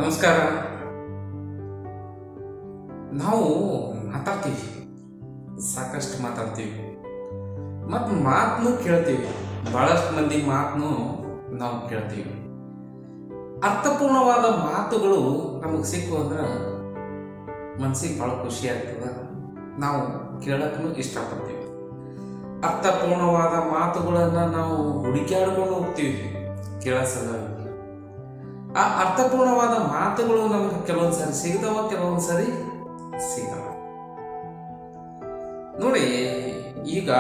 ನಮಸ್ಕಾರ. ನಾವು ಮಾತಾಡ್ತೀವಿ, ಸಾಕಷ್ಟು ಮಾತಾಡ್ತೀವಿ ಮತ್ತು ಮಾತನ್ನು ಕೇಳ್ತೀವಿ. ಬಹಳಷ್ಟು ಮಂದಿ ಮಾತನ್ನು ನಾವು ಕೇಳ್ತೀವಿ. ಅರ್ಥಪೂರ್ಣವಾದ ಮಾತುಗಳು ನಮಗೆ ಸಿಕ್ಕು ಅಂದ್ರೆ ಮನಸ್ಸಿಗೆ ಭಾಳ ಖುಷಿ ಆಗ್ತದೆ. ನಾವು ಕೇಳಕ್ಕೂ ಇಷ್ಟಪಡ್ತೀವಿ. ಅರ್ಥಪೂರ್ಣವಾದ ಮಾತುಗಳನ್ನು ನಾವು ಹುಡುಕ್ಯಾಡ್ಕೊಂಡು ಹೋಗ್ತೀವಿ ಕೇಳೋ ಸಲುವಾಗಿ. ಆ ಅರ್ಥಪೂರ್ಣವಾದ ಮಾತುಗಳು ನಮ್ಗೆ ಕೆಲವೊಂದು ಸಾರಿ ಸಿಗ್ತಾವ, ಕೆಲವೊಂದು ಸಾರಿ ಸಿಗಲ್ಲ. ನೋಡಿ, ಈಗ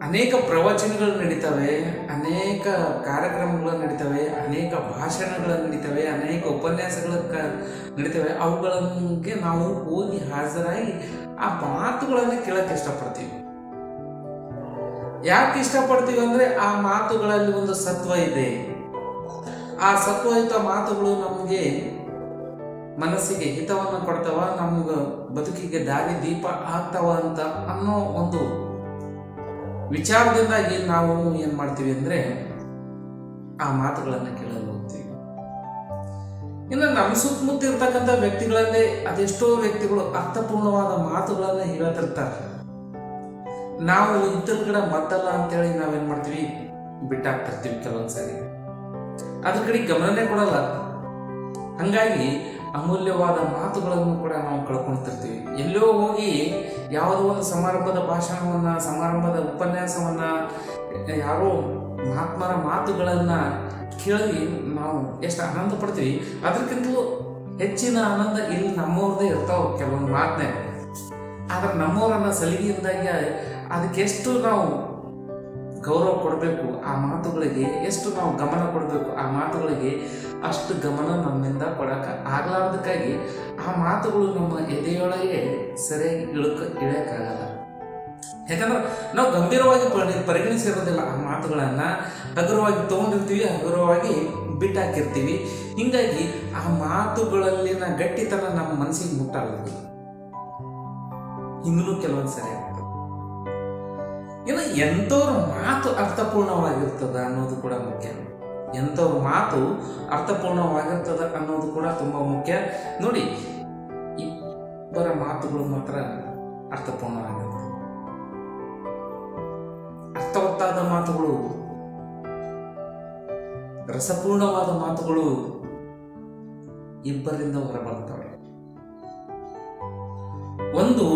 ಅನೇಕ ಪ್ರವಚನಗಳು ನಡೀತವೆ, ಅನೇಕ ಕಾರ್ಯಕ್ರಮಗಳು ನಡೀತವೆ, ಅನೇಕ ಭಾಷಣಗಳು ನಡೀತವೆ, ಅನೇಕ ಉಪನ್ಯಾಸಗಳು ನಡೀತವೆ. ಅವುಗಳಿಗೆ ನಾವು ಹೋಗಿ ಹಾಜರಾಗಿ ಆ ಮಾತುಗಳನ್ನು ಕೇಳಕ್ಕೆ ಇಷ್ಟಪಡ್ತೀವಿ. ಯಾಕೆ ಇಷ್ಟಪಡ್ತೀವಿ ಅಂದರೆ ಆ ಮಾತುಗಳಲ್ಲಿ ಒಂದು ಸತ್ವ ಇದೆ. ಆ ಸತ್ವಯುತ ಮಾತುಗಳು ನಮಗೆ ಮನಸ್ಸಿಗೆ ಹಿತವನ್ನು ಕೊಡ್ತಾವ, ನಮ್ಗೆ ಬದುಕಿಗೆ ದಾರಿ ದೀಪ ಆಗ್ತಾವ ಅಂತ ಅನ್ನೋ ಒಂದು ವಿಚಾರದಿಂದಾಗಿ ನಾವು ಏನು ಮಾಡ್ತೀವಿ ಅಂದರೆ ಆ ಮಾತುಗಳನ್ನು ಕೇಳಲು ಹೋಗ್ತೀವಿ. ಇನ್ನು ನಮ್ಮ ಸುತ್ತಮುತ್ತ ಇರ್ತಕ್ಕಂಥ ವ್ಯಕ್ತಿಗಳಲ್ಲೇ ಅದೆಷ್ಟೋ ವ್ಯಕ್ತಿಗಳು ಅರ್ಥಪೂರ್ಣವಾದ ಮಾತುಗಳನ್ನು ಹೇಳ್ತಿರ್ತಾರೆ. ನಾವು ಇದ್ರ ಕಡೆ ಮತ್ತಲ್ಲ ಅಂತೇಳಿ ನಾವೇನು ಮಾಡ್ತೀವಿ, ಬಿಟ್ಟಾಗ್ತಿರ್ತೀವಿ. ಕೆಲವೊಂದು ಸಾರಿ ಅದ್ರ ಕಡೆ ಗಮನನೇ ಕೊಡಲ್ಲ. ಹಂಗಾಗಿ ಅಮೂಲ್ಯವಾದ ಮಾತುಗಳನ್ನು ಕೂಡ ನಾವು ಕಳ್ಕೊಳ್ತಿರ್ತೀವಿ. ಎಲ್ಲೋ ಹೋಗಿ ಯಾವುದೋ ಒಂದು ಸಮಾರಂಭದ ಭಾಷಣವನ್ನು, ಸಮಾರಂಭದ ಉಪನ್ಯಾಸವನ್ನು, ಯಾರೋ ಮಹಾತ್ಮರ ಮಾತುಗಳನ್ನು ಕೇಳಿ ನಾವು ಎಷ್ಟು ಆನಂದ ಪಡ್ತೀವಿ. ಅದಕ್ಕಿಂತಲೂ ಹೆಚ್ಚಿನ ಆನಂದ ಇಲ್ಲಿ ನಮ್ಮವ್ರದ್ದೇ ಇರ್ತಾವೆ ಕೆಲವೊಂದು ಮಾತನ್ನೇ. ಆದ್ರೆ ನಮ್ಮವರನ್ನ ಸಲಿಗೆಯಿಂದಾಗಿ ಅದಕ್ಕೆಷ್ಟು ನಾವು ಗೌರವ ಕೊಡಬೇಕು, ಆ ಮಾತುಗಳಿಗೆ ಎಷ್ಟು ನಾವು ಗಮನ ಕೊಡಬೇಕು, ಆ ಮಾತುಗಳಿಗೆ ಅಷ್ಟು ಗಮನ ನಮ್ಮಿಂದ ಕೊಡಕ್ಕೆ ಆಗ್ಲಾರ್ದಕ್ಕಾಗಿ ಆ ಮಾತುಗಳು ನಮ್ಮ ಎದೆಯೊಳಗೆ ಸರಿಯಾಗಿ ಇಳಿಯೋಕ್ಕಾಗಲ್ಲ. ಯಾಕಂದ್ರೆ ನಾವು ಗಂಭೀರವಾಗಿ ಪರಿಗಣಿಸಿರೋದಿಲ್ಲ. ಆ ಮಾತುಗಳನ್ನು ಹಗುರವಾಗಿ ತೊಗೊಂಡಿರ್ತೀವಿ, ಹಗುರವಾಗಿ ಬಿಟ್ಟಾಕಿರ್ತೀವಿ. ಹೀಗಾಗಿ ಆ ಮಾತುಗಳಲ್ಲಿನ ಗಟ್ಟಿತನ ನಮ್ಮ ಮನಸ್ಸಿಗೆ ಮುಟ್ಟಾಗೋದು. ಹಿಂಗೂ ಕೆಲವೊಂದು ಸರಿ ಆಗ್ತದೆ. ಇನ್ನು ಎಂಥವ್ರ ಮಾತು ಅರ್ಥಪೂರ್ಣವಾಗಿರ್ತದ ಅನ್ನೋದು ಕೂಡ ಮುಖ್ಯ. ಎಂಥವ್ರ ಮಾತು ಅರ್ಥಪೂರ್ಣವಾಗಿರ್ತದ ಅನ್ನೋದು ಕೂಡ ತುಂಬ ಮುಖ್ಯ. ನೋಡಿ, ಇಬ್ಬರ ಮಾತುಗಳು ಮಾತ್ರ ಅರ್ಥಪೂರ್ಣವಾಗಿರ್ತದೆ. ಅರ್ಥವತ್ತಾದ ಮಾತುಗಳು, ರಸಪೂರ್ಣವಾದ ಮಾತುಗಳು ಇಬ್ಬರಿಂದ ಹೊರಬರ್ತವೆ. ಒಂದು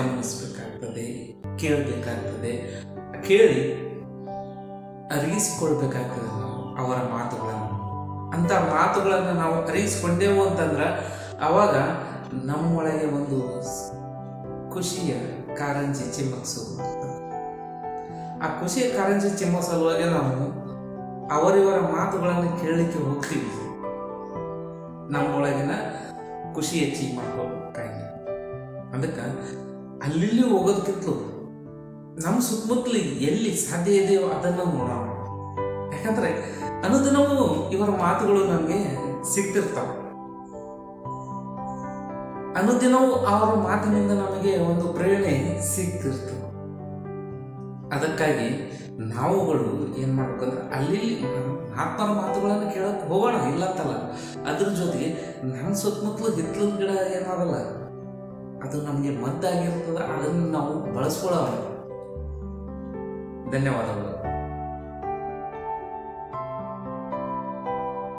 ಗಮನಿಸಬೇಕಾಗ್ತದೆ, ಕೇಳಬೇಕಾಗ್ತದೆ, ಕೇಳಿ ಅರಿಯಿಸಿಕೊಳ್ಬೇಕಾಗ್ತದೆ ನಾವು ಅವರ ಮಾತುಗಳನ್ನು. ಅಂಥ ಮಾತುಗಳನ್ನು ನಾವು ಅರಿಯಿಸ್ಕೊಂಡೇವು ಅಂತಂದ್ರೆ ಅವಾಗ ನಮ್ಮೊಳಗೆ ಒಂದು ಖುಷಿಯ ಕಾರಂಜಿ ಚಿಮ್ಮಕ್ಸೋದು. ಆ ಖುಷಿಯ ಕಾರಂಜಿ ಚಿಮ್ಮಸಲುವಾಗಿ ನಾವು ಅವರಿವರ ಮಾತುಗಳನ್ನು ಕೇಳಲಿಕ್ಕೆ ಹೋಗ್ತೀವಿ. ನಮ್ಮೊಳಗಿನ ಖುಷಿ ಹೆಚ್ಚಿಗೆ ಮಾಡ್ಕೋಬೇಕಾಗಿ. ಅದಕ್ಕೆ ಅಲ್ಲಿ ಹೋಗೋದಕ್ಕಿಂತಲೂ ನಮ್ಮ ಸುತ್ತಮುತ್ತಲು ಎಲ್ಲಿ ಸಾಧ್ಯ ಇದೆಯೋ ಅದನ್ನು ನೋಡೋಣ. ಯಾಕಂದ್ರೆ ಅನುದಿನವೂ ಇವರ ಮಾತುಗಳು ನಮಗೆ ಸಿಗ್ತಿರ್ತಾವೆ. ಅನುದಿನವೂ ಅವರ ಮಾತಿನಿಂದ ನಮಗೆ ಒಂದು ಪ್ರೇರಣೆ ಸಿಗ್ತಿರ್ತವೆ. ಅದಕ್ಕಾಗಿ ನಾವುಗಳು ಏನ್ ಮಾಡ್ಬೇಕಂದ್ರೆ ಅಲ್ಲಿ ಆತ್ಮರ ಮಾತುಗಳನ್ನು ಕೇಳಕ್ ಹೋಗೋಣ, ಇಲ್ಲತ್ತಲ್ಲ. ಅದ್ರ ಜೊತೆಗೆ ನಮ್ಮ ಸುತ್ತಮುತ್ತಲು ಹಿತ್ತಲ ಗಿಡ ಏನಾಗಲ್ಲ, ಅದು ನಮಗೆ ಮದ್ದಾಗಿರ್ತದೆ. ಅದನ್ನು ನಾವು ಬಳಸ್ಕೊಳ್ಳೋಣ. ಧನ್ಯವಾದಗಳು.